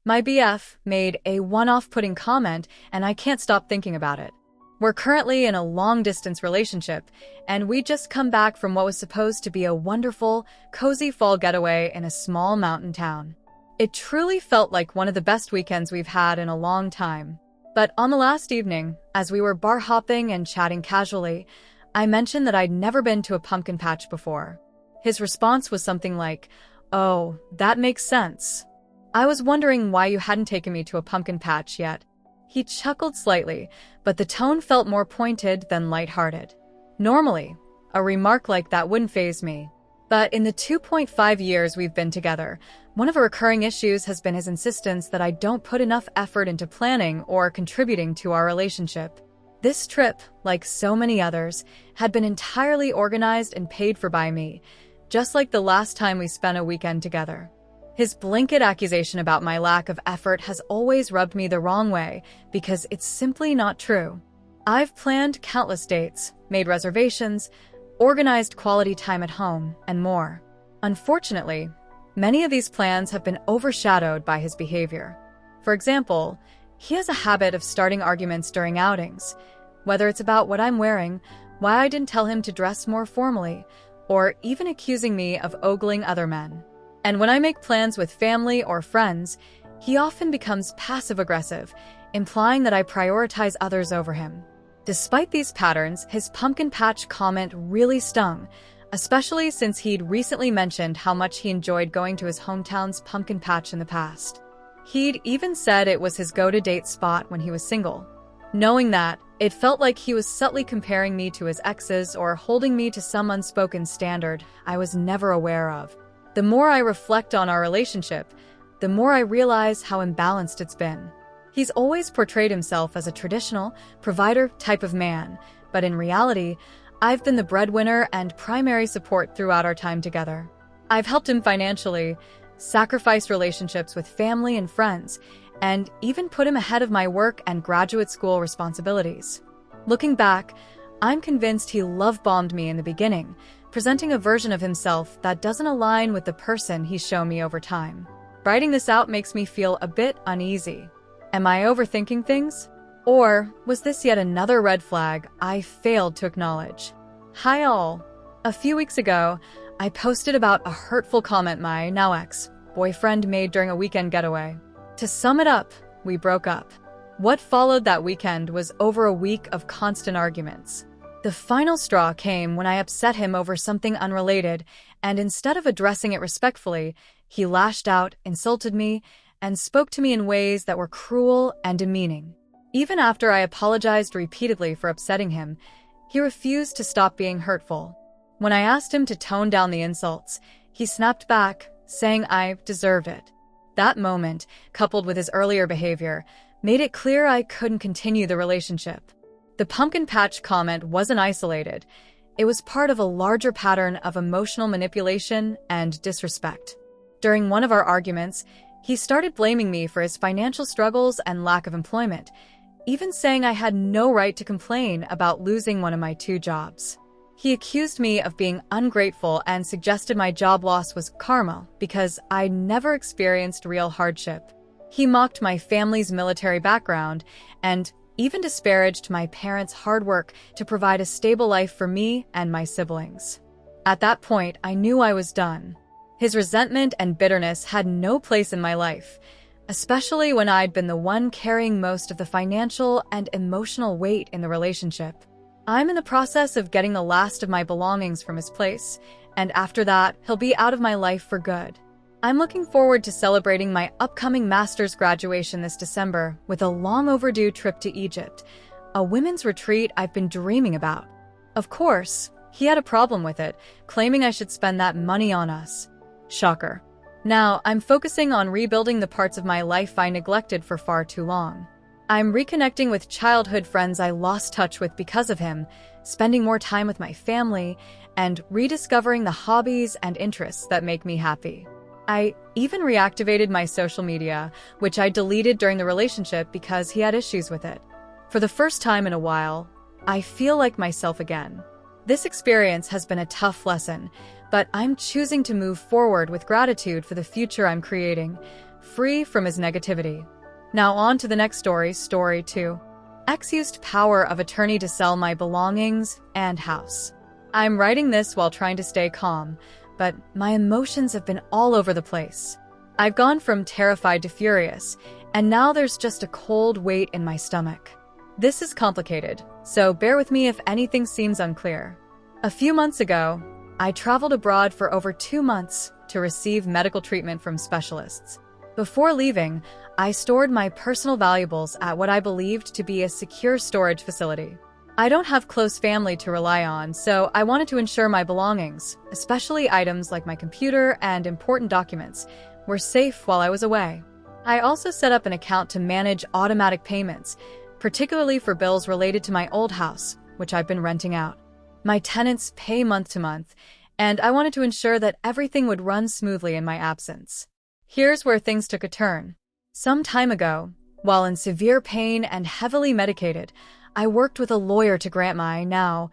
My BF made a one-off-putting comment, and I can't stop thinking about it. We're currently in a long-distance relationship, and we just come back from what was supposed to be a wonderful, cozy fall getaway in a small mountain town. It truly felt like one of the best weekends we've had in a long time. But on the last evening, as we were bar hopping and chatting casually, I mentioned that I'd never been to a pumpkin patch before. His response was something like, "Oh, that makes sense. I was wondering why you hadn't taken me to a pumpkin patch yet." He chuckled slightly, but the tone felt more pointed than lighthearted. Normally, a remark like that wouldn't faze me. But in the 2.5 years we've been together, one of our recurring issues has been his insistence that I don't put enough effort into planning or contributing to our relationship. This trip, like so many others, had been entirely organized and paid for by me, just like the last time we spent a weekend together. His blanket accusation about my lack of effort has always rubbed me the wrong way because it's simply not true. I've planned countless dates, made reservations, organized quality time at home, and more. Unfortunately, many of these plans have been overshadowed by his behavior. For example, he has a habit of starting arguments during outings, whether it's about what I'm wearing, why I didn't tell him to dress more formally, or even accusing me of ogling other men. And when I make plans with family or friends, he often becomes passive-aggressive, implying that I prioritize others over him. Despite these patterns, his pumpkin patch comment really stung, especially since he'd recently mentioned how much he enjoyed going to his hometown's pumpkin patch in the past. He'd even said it was his go-to-date spot when he was single. Knowing that, it felt like he was subtly comparing me to his exes or holding me to some unspoken standard I was never aware of. The more I reflect on our relationship, the more I realize how imbalanced it's been. He's always portrayed himself as a traditional, provider type of man, but in reality, I've been the breadwinner and primary support throughout our time together. I've helped him financially, sacrificed relationships with family and friends, and even put him ahead of my work and graduate school responsibilities. Looking back, I'm convinced he love-bombed me in the beginning, presenting a version of himself that doesn't align with the person he's shown me over time. Writing this out makes me feel a bit uneasy. Am I overthinking things? Or was this yet another red flag I failed to acknowledge? Hi all. A few weeks ago, I posted about a hurtful comment my now ex-boyfriend made during a weekend getaway. To sum it up, we broke up. What followed that weekend was over a week of constant arguments. The final straw came when I upset him over something unrelated, and instead of addressing it respectfully, he lashed out, insulted me, and spoke to me in ways that were cruel and demeaning. Even after I apologized repeatedly for upsetting him, he refused to stop being hurtful. When I asked him to tone down the insults, he snapped back, saying I deserved it. That moment, coupled with his earlier behavior, made it clear I couldn't continue the relationship. The pumpkin patch comment wasn't isolated. It was part of a larger pattern of emotional manipulation and disrespect. During one of our arguments, he started blaming me for his financial struggles and lack of employment, even saying I had no right to complain about losing one of my 2 jobs. He accused me of being ungrateful and suggested my job loss was karma because I never experienced real hardship. He mocked my family's military background and even disparaged my parents' hard work to provide a stable life for me and my siblings. At that point, I knew I was done. His resentment and bitterness had no place in my life, especially when I'd been the one carrying most of the financial and emotional weight in the relationship. I'm in the process of getting the last of my belongings from his place, and after that, he'll be out of my life for good. I'm looking forward to celebrating my upcoming master's graduation this December with a long-overdue trip to Egypt, a women's retreat I've been dreaming about. Of course, he had a problem with it, claiming I should spend that money on us. Shocker. Now, I'm focusing on rebuilding the parts of my life I neglected for far too long. I'm reconnecting with childhood friends I lost touch with because of him, spending more time with my family, and rediscovering the hobbies and interests that make me happy. I even reactivated my social media, which I deleted during the relationship because he had issues with it. For the first time in a while, I feel like myself again. This experience has been a tough lesson, but I'm choosing to move forward with gratitude for the future I'm creating, free from his negativity. Now on to the next story, story 2. Ex used power of attorney to sell my belongings and house. I'm writing this while trying to stay calm, but my emotions have been all over the place. I've gone from terrified to furious, and now there's just a cold weight in my stomach. This is complicated, so bear with me if anything seems unclear. A few months ago, I traveled abroad for over 2 months to receive medical treatment from specialists. Before leaving, I stored my personal valuables at what I believed to be a secure storage facility. I don't have close family to rely on, so I wanted to ensure my belongings, especially items like my computer and important documents, were safe while I was away. I also set up an account to manage automatic payments, particularly for bills related to my old house, which I've been renting out. My tenants pay month to month, and I wanted to ensure that everything would run smoothly in my absence. Here's where things took a turn. Some time ago, while in severe pain and heavily medicated, I worked with a lawyer to grant my now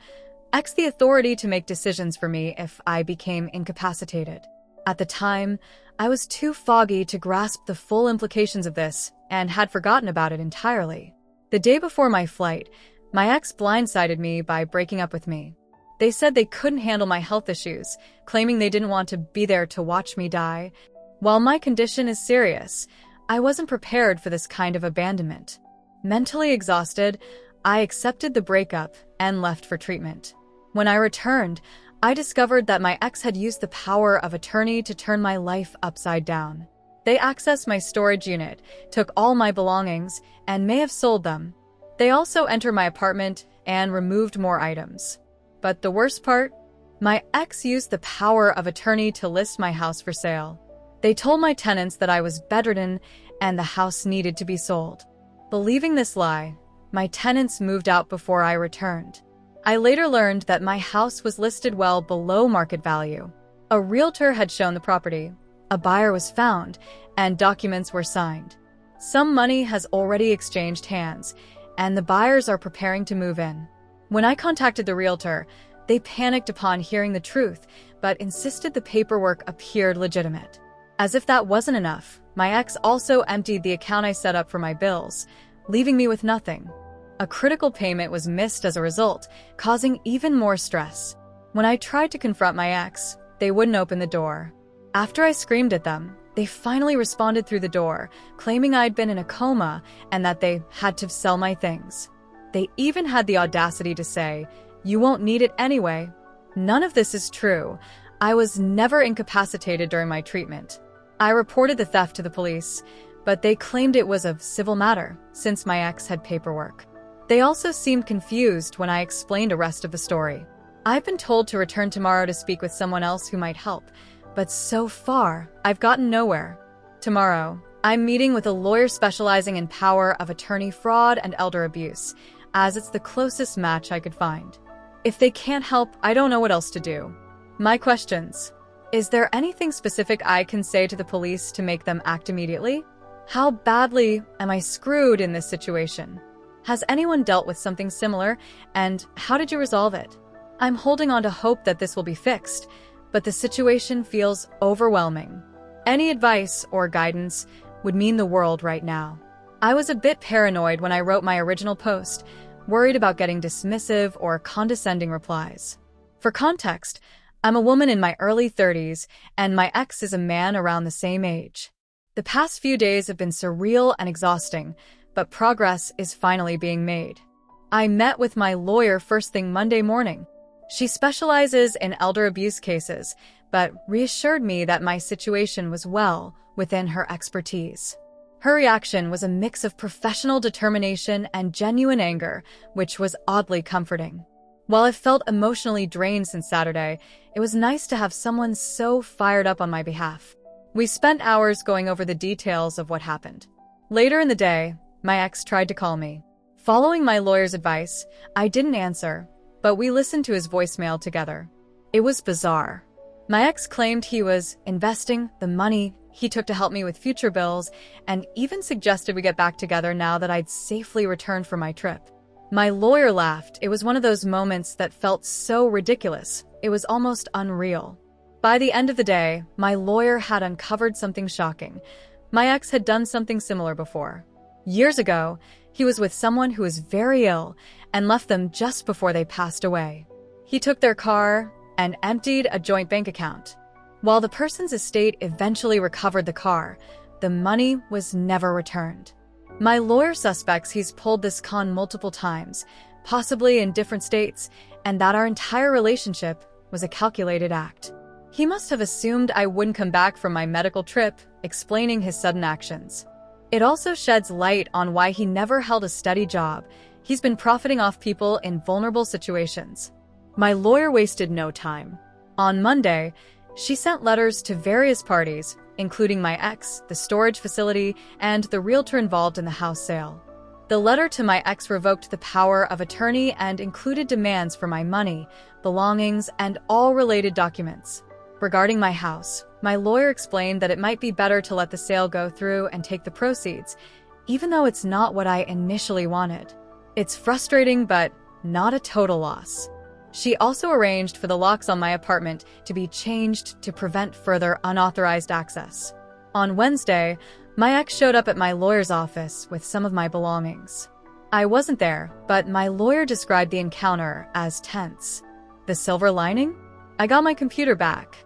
ex the authority to make decisions for me if I became incapacitated. At the time, I was too foggy to grasp the full implications of this and had forgotten about it entirely. The day before my flight, my ex blindsided me by breaking up with me. They said they couldn't handle my health issues, claiming they didn't want to be there to watch me die. While my condition is serious, I wasn't prepared for this kind of abandonment. Mentally exhausted, I accepted the breakup and left for treatment. When I returned, I discovered that my ex had used the power of attorney to turn my life upside down. They accessed my storage unit, took all my belongings, and may have sold them. They also entered my apartment and removed more items. But the worst part? My ex used the power of attorney to list my house for sale. They told my tenants that I was bedridden and the house needed to be sold. Believing this lie, my tenants moved out before I returned. I later learned that my house was listed well below market value. A realtor had shown the property, a buyer was found, and documents were signed. Some money has already exchanged hands, and the buyers are preparing to move in. When I contacted the realtor, they panicked upon hearing the truth, but insisted the paperwork appeared legitimate. As if that wasn't enough, my ex also emptied the account I set up for my bills, leaving me with nothing. A critical payment was missed as a result, causing even more stress. When I tried to confront my ex, they wouldn't open the door. After I screamed at them, they finally responded through the door, claiming I'd been in a coma and that they had to sell my things. They even had the audacity to say, "You won't need it anyway." None of this is true. I was never incapacitated during my treatment. I reported the theft to the police, but they claimed it was a civil matter, since my ex had paperwork. They also seemed confused when I explained the rest of the story. I've been told to return tomorrow to speak with someone else who might help, but so far, I've gotten nowhere. Tomorrow, I'm meeting with a lawyer specializing in power of attorney fraud and elder abuse, as it's the closest match I could find. If they can't help, I don't know what else to do. My questions. Is there anything specific I can say to the police to make them act immediately? How badly am I screwed in this situation? Has anyone dealt with something similar, and how did you resolve it? I'm holding on to hope that this will be fixed, but the situation feels overwhelming. Any advice or guidance would mean the world right now. I was a bit paranoid when I wrote my original post, worried about getting dismissive or condescending replies. For context, I'm a woman in my early 30s, and my ex is a man around the same age. The past few days have been surreal and exhausting, but progress is finally being made. I met with my lawyer first thing Monday morning. She specializes in elder abuse cases, but reassured me that my situation was well within her expertise. Her reaction was a mix of professional determination and genuine anger, which was oddly comforting. While I felt emotionally drained since Saturday, it was nice to have someone so fired up on my behalf. We spent hours going over the details of what happened. Later in the day, my ex tried to call me. Following my lawyer's advice, I didn't answer, but we listened to his voicemail together. It was bizarre. My ex claimed he was investing the money he took to help me with future bills and even suggested we get back together now that I'd safely returned from my trip. My lawyer laughed. It was one of those moments that felt so ridiculous. It was almost unreal. By the end of the day, my lawyer had uncovered something shocking. My ex had done something similar before. Years ago, he was with someone who was very ill and left them just before they passed away. He took their car and emptied a joint bank account. While the person's estate eventually recovered the car, the money was never returned. My lawyer suspects he's pulled this con multiple times, possibly in different states, and that our entire relationship was a calculated act. He must have assumed I wouldn't come back from my medical trip, explaining his sudden actions. It also sheds light on why he never held a steady job. He's been profiting off people in vulnerable situations. My lawyer wasted no time. On Monday, she sent letters to various parties, including my ex, the storage facility, and the realtor involved in the house sale. The letter to my ex revoked the power of attorney and included demands for my money, belongings, and all related documents. Regarding my house, my lawyer explained that it might be better to let the sale go through and take the proceeds, even though it's not what I initially wanted. It's frustrating, but not a total loss. She also arranged for the locks on my apartment to be changed to prevent further unauthorized access. On Wednesday, my ex showed up at my lawyer's office with some of my belongings. I wasn't there, but my lawyer described the encounter as tense. The silver lining? I got my computer back.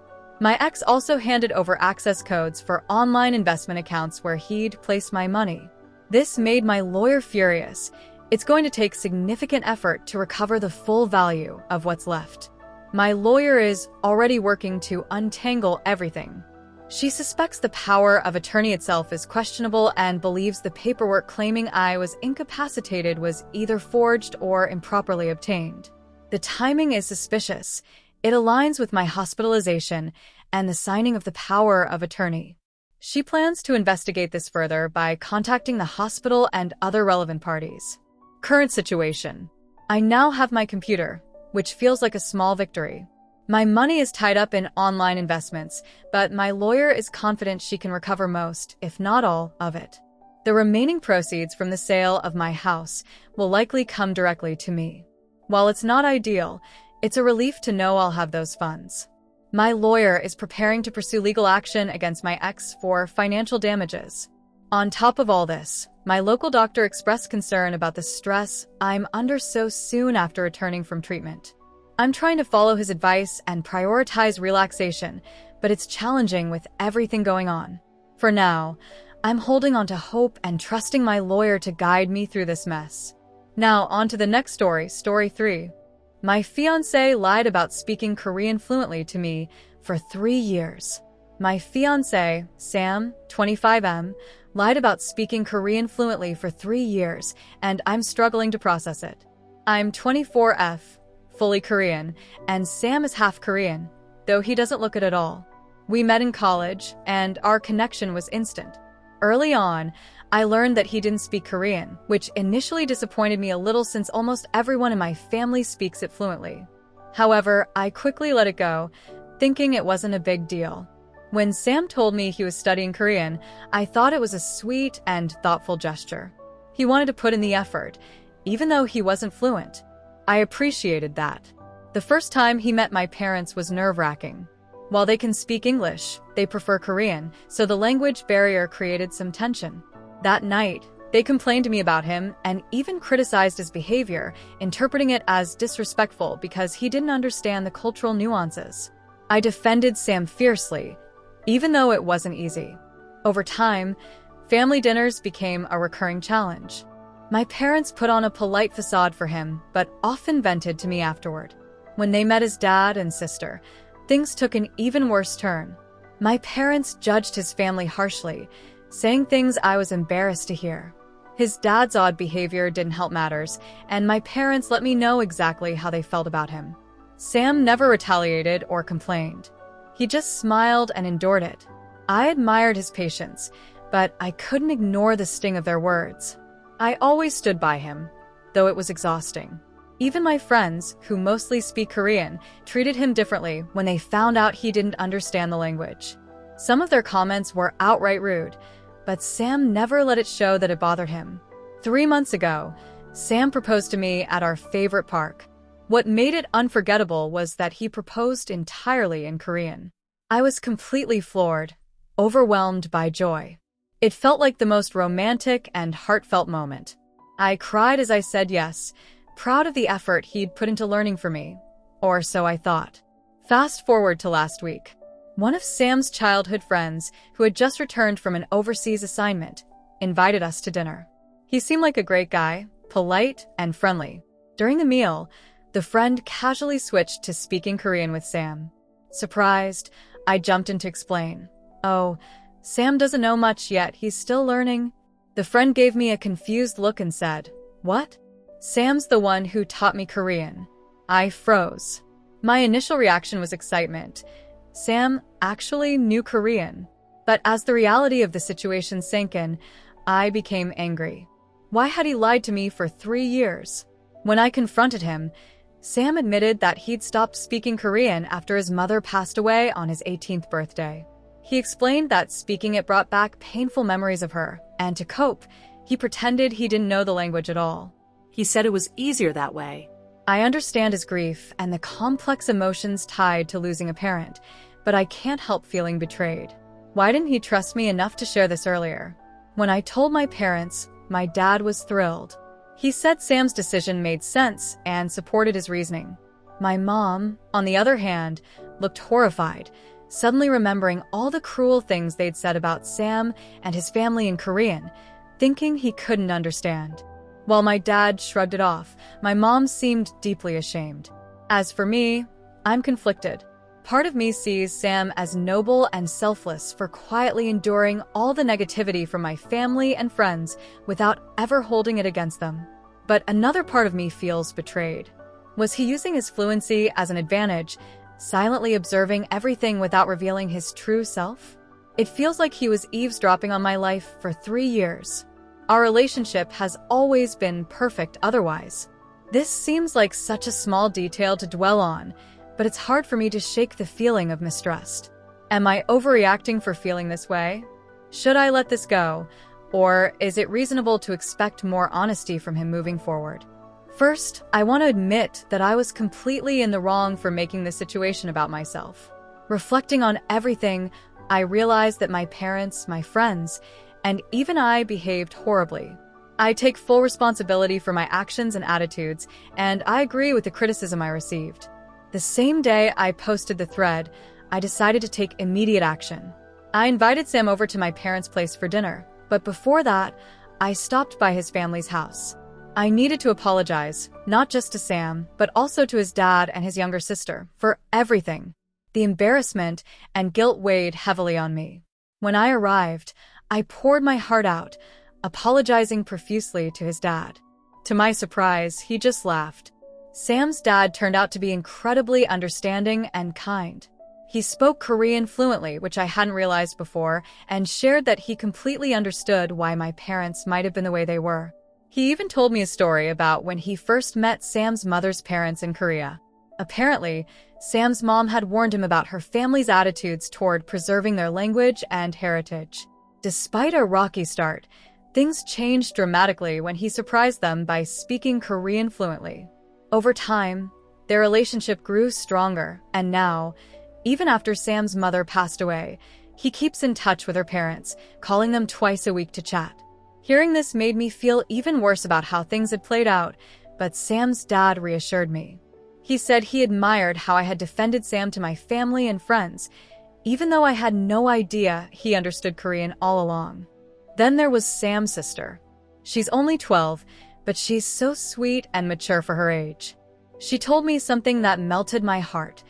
My ex also handed over access codes for online investment accounts where he'd placed my money. This made my lawyer furious. It's going to take significant effort to recover the full value of what's left. My lawyer is already working to untangle everything. She suspects the power of attorney itself is questionable and believes the paperwork claiming I was incapacitated was either forged or improperly obtained. The timing is suspicious. It aligns with my hospitalization and the signing of the power of attorney. She plans to investigate this further by contacting the hospital and other relevant parties. Current situation. I now have my computer, which feels like a small victory. My money is tied up in online investments, but my lawyer is confident she can recover most, if not all, of it. The remaining proceeds from the sale of my house will likely come directly to me. While it's not ideal, it's a relief to know I'll have those funds. My lawyer is preparing to pursue legal action against my ex for financial damages. On top of all this, my local doctor expressed concern about the stress I'm under so soon after returning from treatment. I'm trying to follow his advice and prioritize relaxation, but it's challenging with everything going on. For now, I'm holding on to hope and trusting my lawyer to guide me through this mess. Now, on to the next story, story 3. My fiancé lied about speaking Korean fluently to me for 3 years. My fiancé, Sam, 25M, lied about speaking Korean fluently for 3 years, and I'm struggling to process it. I'm 24F, fully Korean, and Sam is half Korean, though he doesn't look it at all. We met in college, and our connection was instant. Early on, I learned that he didn't speak Korean, which initially disappointed me a little since almost everyone in my family speaks it fluently. However, I quickly let it go, thinking it wasn't a big deal. When Sam told me he was studying Korean, I thought it was a sweet and thoughtful gesture. He wanted to put in the effort, even though he wasn't fluent. I appreciated that. The first time he met my parents was nerve-wracking. While they can speak English, they prefer Korean, so the language barrier created some tension. That night, they complained to me about him and even criticized his behavior, interpreting it as disrespectful because he didn't understand the cultural nuances. I defended Sam fiercely, even though it wasn't easy. Over time, family dinners became a recurring challenge. My parents put on a polite facade for him, but often vented to me afterward. When they met his dad and sister, things took an even worse turn. My parents judged his family harshly, saying things I was embarrassed to hear. His dad's odd behavior didn't help matters, and my parents let me know exactly how they felt about him. Sam never retaliated or complained. He just smiled and endured it. I admired his patience, but I couldn't ignore the sting of their words. I always stood by him, though it was exhausting. Even my friends, who mostly speak Korean, treated him differently when they found out he didn't understand the language. Some of their comments were outright rude, but Sam never let it show that it bothered him. 3 months ago, Sam proposed to me at our favorite park. What made it unforgettable was that he proposed entirely in Korean. I was completely floored, overwhelmed by joy. It felt like the most romantic and heartfelt moment. I cried as I said yes, proud of the effort he'd put into learning for me. Or so I thought. Fast forward to last week. One of Sam's childhood friends, who had just returned from an overseas assignment, invited us to dinner. He seemed like a great guy, polite and friendly. During the meal, the friend casually switched to speaking Korean with Sam. Surprised, I jumped in to explain. "Oh, Sam doesn't know much yet, he's still learning." The friend gave me a confused look and said, "What?" "Sam's the one who taught me Korean." I froze. My initial reaction was excitement. Sam actually knew Korean. But as the reality of the situation sank in, I became angry. Why had he lied to me for 3 years? When I confronted him, Sam admitted that he'd stopped speaking Korean after his mother passed away on his 18th birthday. He explained that speaking it brought back painful memories of her, and to cope, he pretended he didn't know the language at all. He said it was easier that way. I understand his grief and the complex emotions tied to losing a parent, but I can't help feeling betrayed. Why didn't he trust me enough to share this earlier? When I told my parents, my dad was thrilled. He said Sam's decision made sense and supported his reasoning. My mom, on the other hand, looked horrified, suddenly remembering all the cruel things they'd said about Sam and his family in Korean, thinking he couldn't understand. While my dad shrugged it off, my mom seemed deeply ashamed. As for me, I'm conflicted. Part of me sees Sam as noble and selfless for quietly enduring all the negativity from my family and friends without ever holding it against them. But another part of me feels betrayed. Was he using his fluency as an advantage, silently observing everything without revealing his true self? It feels like he was eavesdropping on my life for 3 years. Our relationship has always been perfect otherwise. This seems like such a small detail to dwell on, but it's hard for me to shake the feeling of mistrust. Am I overreacting for feeling this way? Should I let this go? Or is it reasonable to expect more honesty from him moving forward? First, I want to admit that I was completely in the wrong for making this situation about myself. Reflecting on everything, I realized that my parents, my friends, and even I behaved horribly. I take full responsibility for my actions and attitudes, and I agree with the criticism I received. The same day I posted the thread, I decided to take immediate action. I invited Sam over to my parents' place for dinner, but before that, I stopped by his family's house. I needed to apologize, not just to Sam, but also to his dad and his younger sister, for everything. The embarrassment and guilt weighed heavily on me. When I arrived, I poured my heart out, apologizing profusely to his dad. To my surprise, he just laughed. Sam's dad turned out to be incredibly understanding and kind. He spoke Korean fluently, which I hadn't realized before, and shared that he completely understood why my parents might have been the way they were. He even told me a story about when he first met Sam's mother's parents in Korea. Apparently, Sam's mom had warned him about her family's attitudes toward preserving their language and heritage. Despite a rocky start, things changed dramatically when he surprised them by speaking Korean fluently. Over time, their relationship grew stronger, and now, even after Sam's mother passed away, he keeps in touch with her parents, calling them twice a week to chat. Hearing this made me feel even worse about how things had played out, but Sam's dad reassured me. He said he admired how I had defended Sam to my family and friends, even though I had no idea he understood Korean all along. Then there was Sam's sister. She's only 12, but she's so sweet and mature for her age. She told me something that melted my heart,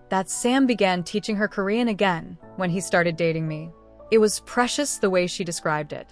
that Sam began teaching her Korean again when he started dating me. It was precious the way she described it.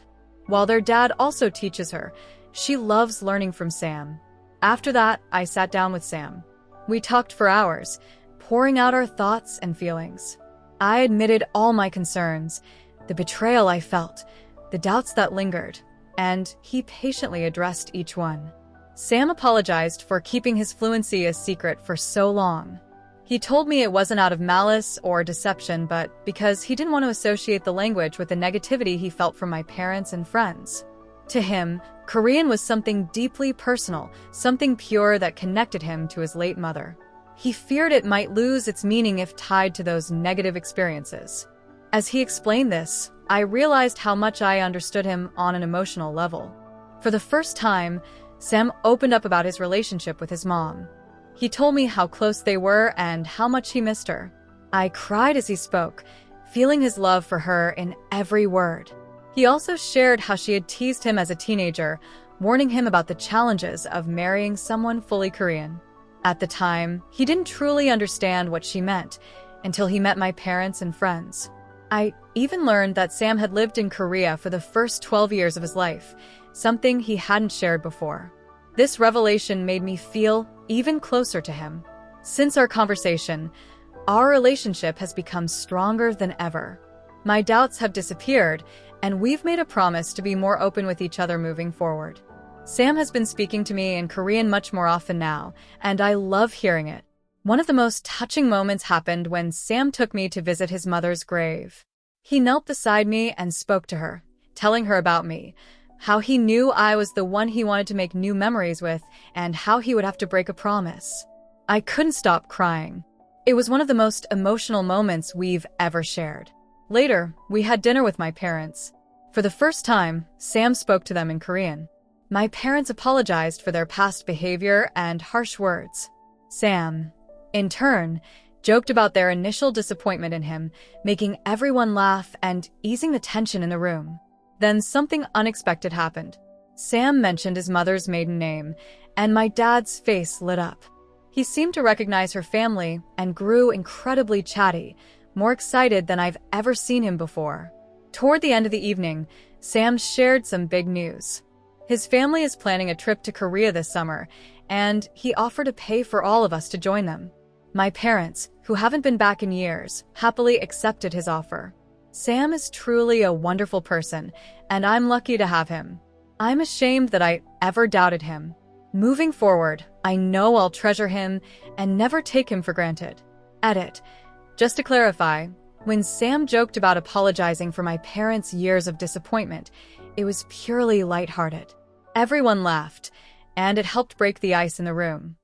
While their dad also teaches her, she loves learning from Sam. After that, I sat down with Sam. We talked for hours, pouring out our thoughts and feelings. I admitted all my concerns, the betrayal I felt, the doubts that lingered, and he patiently addressed each one. Sam apologized for keeping his fluency a secret for so long. He told me it wasn't out of malice or deception, but because he didn't want to associate the language with the negativity he felt from my parents and friends. To him, Korean was something deeply personal, something pure that connected him to his late mother. He feared it might lose its meaning if tied to those negative experiences. As he explained this, I realized how much I understood him on an emotional level. For the first time, Sam opened up about his relationship with his mom. He told me how close they were and how much he missed her. I cried as he spoke, feeling his love for her in every word. He also shared how she had teased him as a teenager, warning him about the challenges of marrying someone fully Korean. At the time, he didn't truly understand what she meant until he met my parents and friends. I even learned that Sam had lived in Korea for the first 12 years of his life, something he hadn't shared before. This revelation made me feel even closer to him. Since our conversation, our relationship has become stronger than ever. My doubts have disappeared, and we've made a promise to be more open with each other moving forward. Sam has been speaking to me in Korean much more often now, and I love hearing it. One of the most touching moments happened when Sam took me to visit his mother's grave. He knelt beside me and spoke to her, telling her about me, how he knew I was the one he wanted to make new memories with, and how he would have to break a promise. I couldn't stop crying. It was one of the most emotional moments we've ever shared. Later, we had dinner with my parents. For the first time, Sam spoke to them in Korean. My parents apologized for their past behavior and harsh words. Sam, in turn, joked about their initial disappointment in him, making everyone laugh and easing the tension in the room. Then something unexpected happened. Sam mentioned his mother's maiden name, and my dad's face lit up. He seemed to recognize her family and grew incredibly chatty, more excited than I've ever seen him before. Toward the end of the evening, Sam shared some big news. His family is planning a trip to Korea this summer, and he offered to pay for all of us to join them. My parents, who haven't been back in years, happily accepted his offer. Sam is truly a wonderful person, and I'm lucky to have him. I'm ashamed that I ever doubted him. Moving forward, I know I'll treasure him and never take him for granted. Edit. Just to clarify, when Sam joked about apologizing for my parents' years of disappointment, it was purely lighthearted. Everyone laughed, and it helped break the ice in the room.